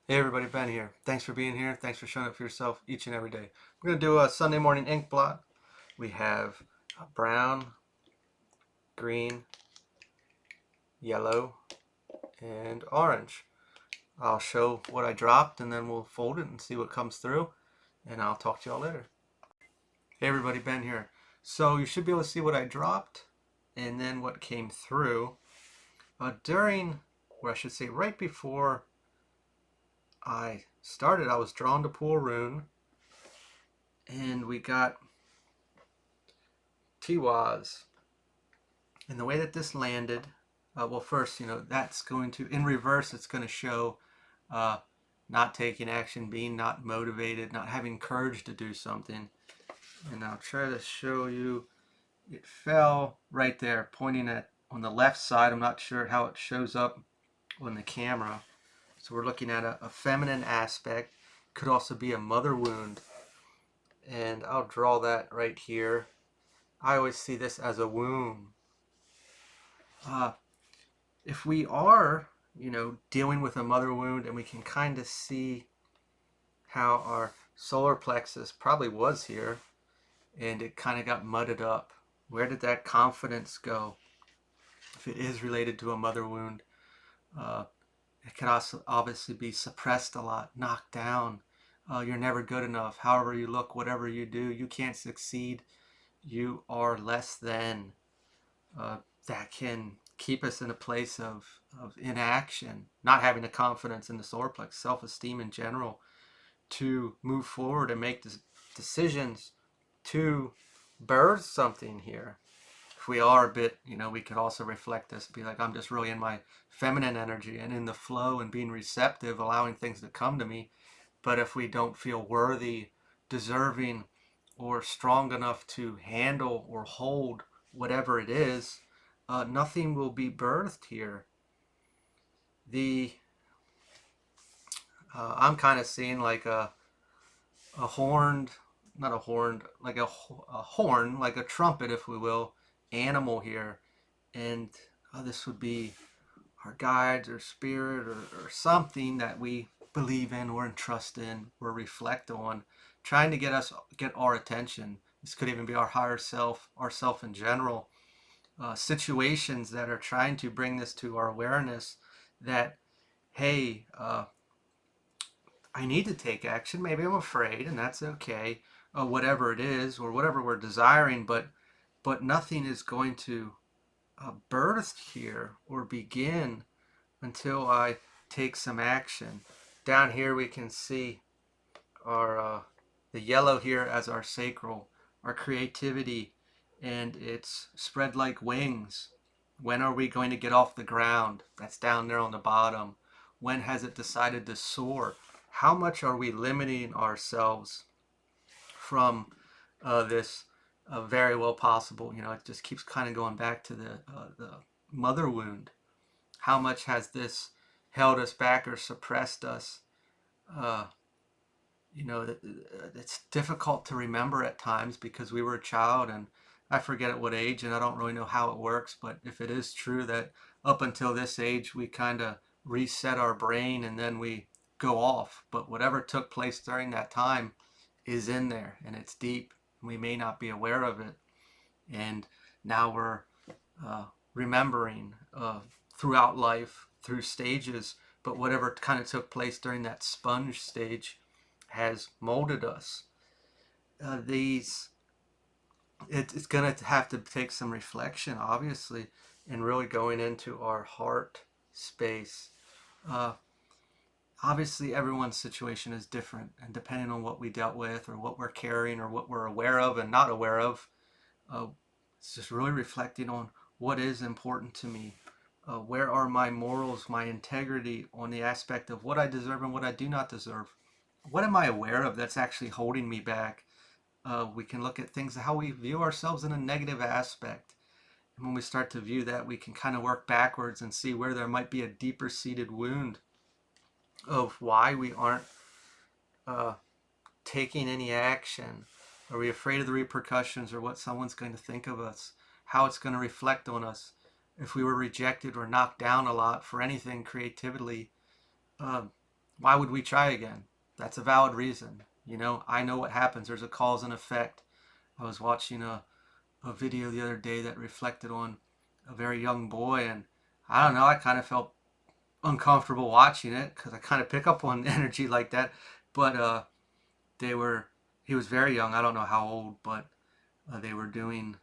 Hey everybody, Ben here. Thanks for being here. Thanks for showing up for yourself each and every day. We're going to do a Sunday morning ink blot. We have brown, green, yellow, and orange. I'll show what I dropped and then we'll fold it and see what comes through. And I'll talk to y'all later. Hey everybody, Ben here. So you should be able to see what I dropped and then what came through. During, or I should say right before I started, I was drawn to pull a rune. And we got Tiwaz. And the way that this landed, well, first, that's going to, in reverse, it's going to show uh, not taking action, being not motivated, not having courage to do something. And I'll try to show you, it fell right there, pointing at on the left side. I'm not sure how it shows up on the camera. So we're looking at a feminine aspect. Could also be a mother wound. And I'll draw that right here. I always see this as a womb. Uh, if we are, dealing with a mother wound and we can kind of see how our solar plexus probably was here and it kind of got mudded up. Where did that confidence go? If it is related to a mother wound, uh, it can also obviously be suppressed a lot, knocked down. You're never good enough. However you look, whatever you do, you can't succeed. You are less than. That can keep us in a place of inaction, not having the confidence in the solar plexus, self-esteem in general, to move forward and make decisions to birth something here. If we are a bit, we could also reflect this, be like, I'm just really in my feminine energy and in the flow and being receptive, allowing things to come to me. But if we don't feel worthy, deserving, or strong enough to handle or hold whatever it is, nothing will be birthed here. The I'm kind of seeing like a horned, not a horned, like a horn, like a trumpet, if we will, animal here, and this would be our guides or spirit or something that we believe in or entrust in or reflect on, trying to get our attention. This could even be our higher self, ourself in general. Situations that are trying to bring this to our awareness that, hey, I need to take action. Maybe I'm afraid, and that's okay. Whatever it is, or whatever we're desiring, but nothing is going to birth here or begin until I take some action. Down here we can see our the yellow here as our sacral, our creativity, and it's spread like wings. When are we going to get off the ground? That's down there on the bottom. When has it decided to soar? How much are we limiting ourselves from this very well possible? It just keeps kind of going back to the mother wound. How much has this held us back or suppressed us? Uh, it's difficult to remember at times because we were a child and I forget at what age and I don't really know how it works. But if it is true that up until this age, we kind of reset our brain and then we go off. But whatever took place during that time is in there and it's deep. We may not be aware of it. And now we're uh, remembering throughout life, through stages, but whatever kind of took place during that sponge stage has molded us. These it's going to have to take some reflection, obviously, and really going into our heart space. Uh, Obviously, everyone's situation is different, and depending on what we dealt with, or what we're carrying, or what we're aware of and not aware of, uh, it's just really reflecting on what is important to me. Where are my morals, my integrity on the aspect of what I deserve and what I do not deserve? What am I aware of that's actually holding me back? We can look at things, how we view ourselves in a negative aspect. And when we start to view that, we can kind of work backwards and see where there might be a deeper seated wound of why we aren't uh, taking any action. Are we afraid of the repercussions or what someone's going to think of us? How it's going to reflect on us? If we were rejected or knocked down a lot for anything creatively, um, why would we try again? That's a valid reason. I know what happens. There's a cause and effect. I was watching a video the other day that reflected on a very young boy, and I don't know, I kind of felt uncomfortable watching it because I kind of pick up on energy like that. But they were, he was very young. I don't know how old, but they were doing,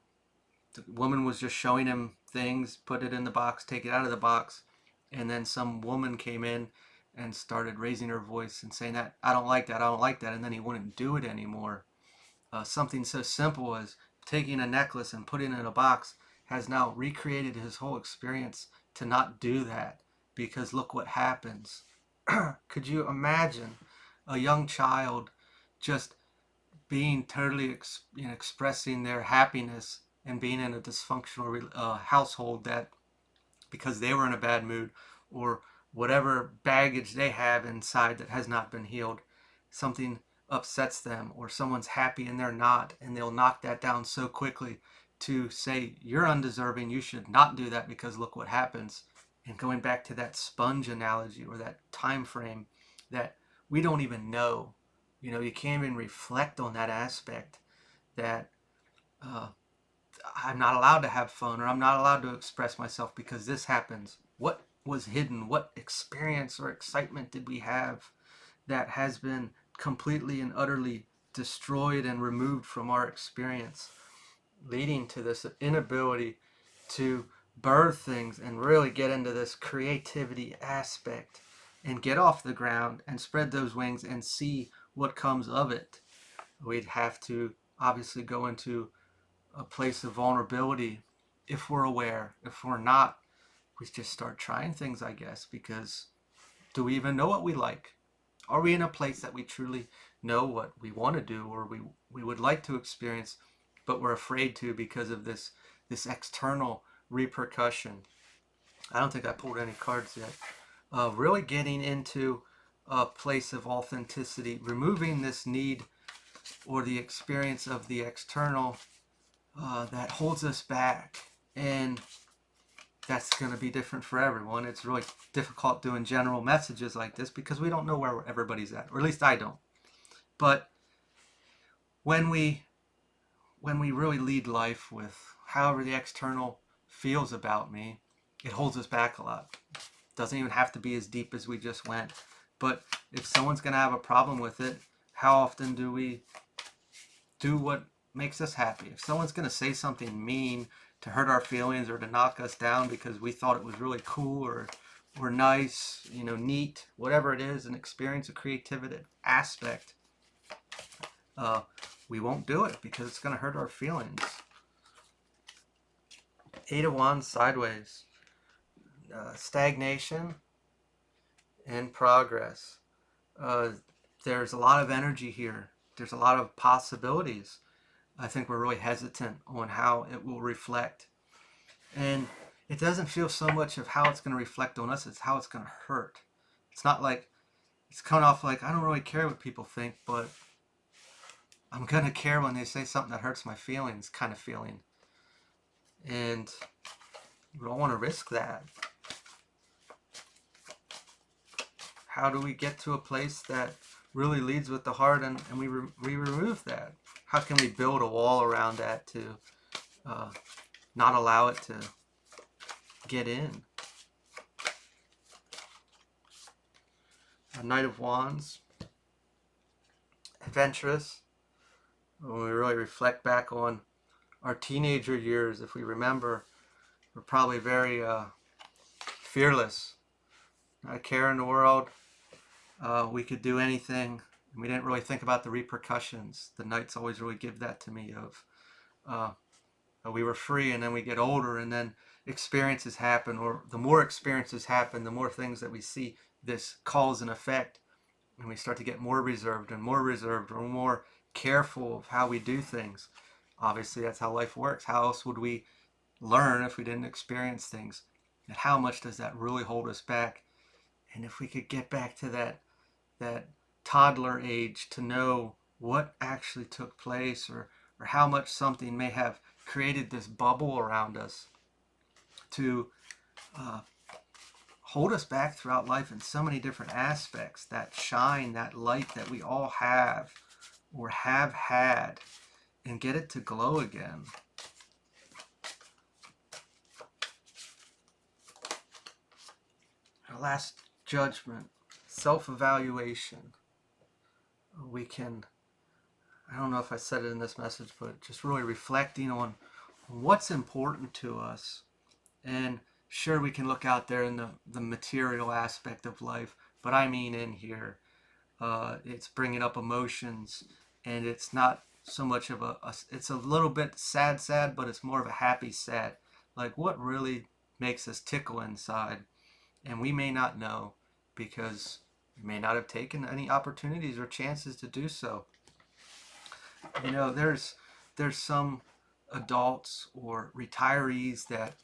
the woman was just showing him things, put it in the box, take it out of the box. And then some woman came in and started raising her voice and saying that, I don't like that, I don't like that. And then he wouldn't do it anymore. Something so simple as taking a necklace and putting it in a box has now recreated his whole experience to not do that, because look what happens. Could you imagine a young child just being totally expressing their happiness and being in a dysfunctional household, that because they were in a bad mood, or whatever baggage they have inside that has not been healed, something upsets them, or someone's happy and they're not, and they'll knock that down so quickly to say, you're undeserving, you should not do that because look what happens. And going back to that sponge analogy, or that time frame, that we don't even know, you can't even reflect on that aspect, that uh, I'm not allowed to have fun, or I'm not allowed to express myself because this happens. What was hidden? What experience or excitement did we have that has been completely and utterly destroyed and removed from our experience, leading to this inability to birth things and really get into this creativity aspect and get off the ground and spread those wings and see what comes of it? We'd have to obviously go into a place of vulnerability if we're aware. If we're not, we just start trying things, I guess, because do we even know what we like? Are we in a place that we truly know what we want to do, or we would like to experience, but we're afraid to because of this external repercussion? I don't think I pulled any cards yet. Really getting into a place of authenticity, removing this need or the experience of the external that holds us back. And that's going to be different for everyone. It's really difficult doing general messages like this because we don't know where everybody's at, or at least I don't. But when we really lead life with however the external feels about me, it holds us back a lot. It doesn't even have to be as deep as we just went. But if someone's going to have a problem with it, how often do we do what makes us happy? If someone's going to say something mean to hurt our feelings or to knock us down because we thought it was really cool or nice, neat, whatever it is, an experience, a creativity aspect, uh, we won't do it because it's going to hurt our feelings. Eight of Wands sideways. Stagnation and progress. There's a lot of energy here. There's a lot of possibilities. I think we're really hesitant on how it will reflect. And it doesn't feel so much of how it's going to reflect on us, it's how it's going to hurt. It's not like, it's coming off like, I don't really care what people think, but I'm going to care when they say something that hurts my feelings kind of feeling. And we don't want to risk that. How do we get to a place that really leads with the heart, and we remove that? How can we build a wall around that to not allow it to get in? A Knight of Wands, adventurous. When we really reflect back on our teenager years, if we remember, we're probably very fearless, not a care in the world. We could do anything, and we didn't really think about the repercussions. The Knights always really give that to me of we were free, and then we get older, and then experiences happen, or the more experiences happen, the more things that we see this cause and effect, and we start to get more reserved and more reserved, or more careful of how we do things. Obviously, that's how life works. How else would we learn if we didn't experience things? And how much does that really hold us back? And if we could get back to that toddler age to know what actually took place, or how much something may have created this bubble around us, to hold us back throughout life in so many different aspects. That shine, that light that we all have or have had, and get it to glow again. Our last judgment, self-evaluation. We can, I don't know if I said it in this message, but just really reflecting on what's important to us. And sure, we can look out there in the material aspect of life, but I mean in here, it's bringing up emotions, and it's not so much of it's a little bit sad, but it's more of a happy sad. Like what really makes us tickle inside, and we may not know because we may not have taken any opportunities or chances to do so. You know, there's some adults or retirees that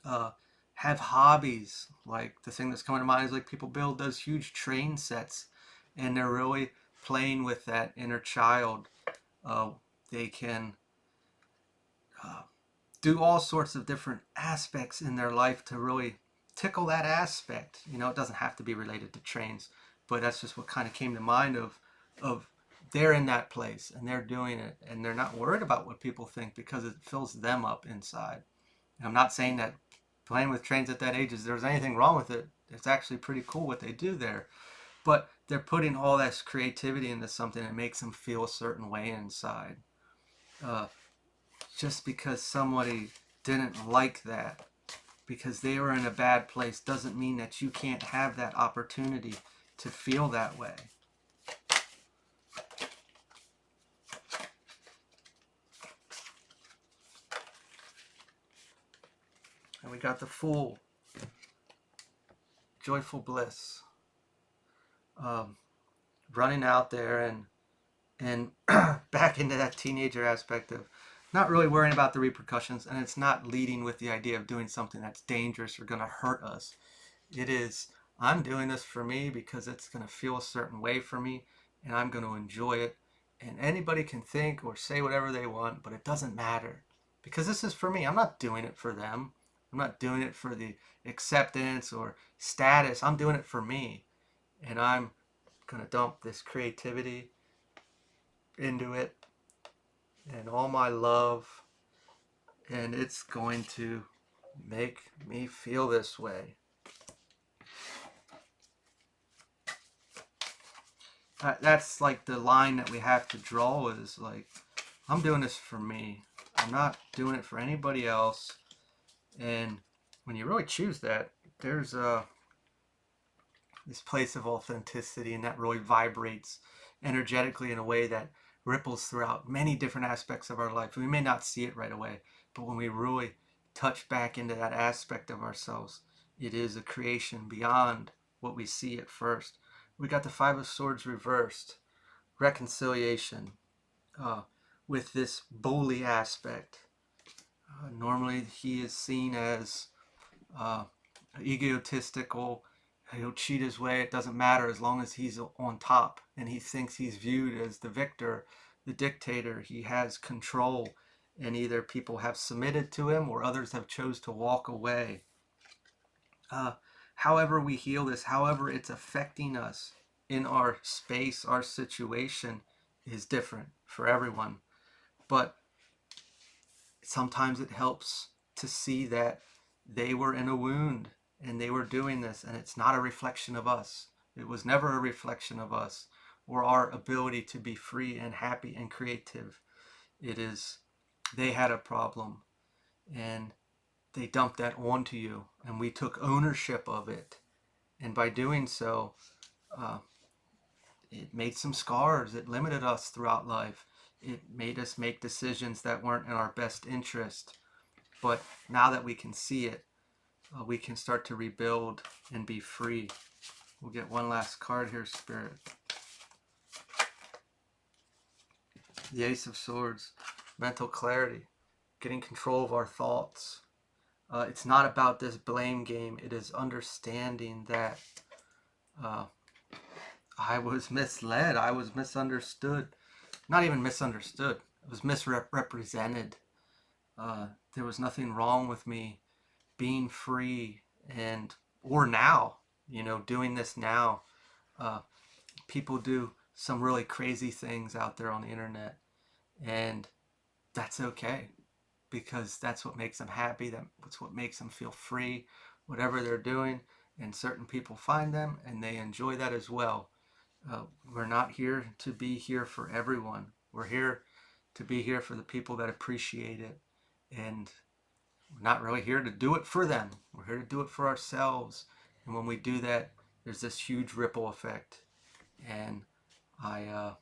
uh, have hobbies. Like the thing that's coming to mind is like people build those huge train sets, and they're really playing with that inner child. Uh, they can uh, do all sorts of different aspects in their life to really tickle that aspect. You know, it doesn't have to be related to trains, but that's just what kind of came to mind of they're in that place and they're doing it and they're not worried about what people think because it fills them up inside. And I'm not saying that playing with trains at that age is there's anything wrong with it. It's actually pretty cool what they do there. But they're putting all this creativity into something that makes them feel a certain way inside. Uh, just because somebody didn't like that, because they were in a bad place, doesn't mean that you can't have that opportunity to feel that way. And we got the Fool, joyful bliss, running out there and back into that teenager aspect of not really worrying about the repercussions, and it's not leading with the idea of doing something that's dangerous or going to hurt us. It is, I'm doing this for me because it's going to feel a certain way for me, and I'm going to enjoy it. And anybody can think or say whatever they want, but it doesn't matter because this is for me. I'm not doing it for them. I'm not doing it for the acceptance or status. I'm doing it for me, and I'm going to dump this creativity into it and all my love, and it's going to make me feel this way. That's like the line that we have to draw is like, I'm doing this for me. I'm not doing it for anybody else. And when you really choose that, there's this place of authenticity, and that really vibrates energetically in a way that ripples throughout many different aspects of our life. We may not see it right away, but when we really touch back into that aspect of ourselves, it is a creation beyond what we see at first. We got the Five of Swords reversed, reconciliation, uh, with this bully aspect. Normally, he is seen as uh, egotistical. He'll cheat his way. It doesn't matter as long as he's on top, and he thinks he's viewed as the victor, the dictator. He has control, and either people have submitted to him or others have chose to walk away. However we heal this, however it's affecting us in our space, our situation is different for everyone. But sometimes it helps to see that they were in a wound and they were doing this, and it's not a reflection of us. It was never a reflection of us or our ability to be free and happy and creative. It is, they had a problem and they dumped that onto you, and we took ownership of it. And by doing so, uh, it made some scars. It limited us throughout life. It made us make decisions that weren't in our best interest. But now that we can see it, we can start to rebuild and be free. We'll get one last card here, Spirit. The Ace of Swords, mental clarity, getting control of our thoughts. It's not about this blame game. It is understanding that I was misled. I was misunderstood. Not even misunderstood. I was misrepresented. There was nothing wrong with me being free and or now, doing this now. Uh, People do some really crazy things out there on the internet, and that's okay because that's what makes them happy. That's what makes them feel free, whatever they're doing. And certain people find them and they enjoy that as well. We're not here to be here for everyone. We're here to be here for the people that appreciate it. And we're not really here to do it for them. We're here to do it for ourselves. And when we do that, there's this huge ripple effect. And I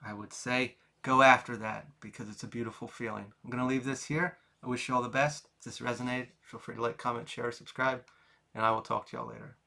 I would say go after that because it's a beautiful feeling. I'm going to leave this here. I wish you all the best. If this resonated, feel free to like, comment, share, subscribe, and I will talk to y'all later.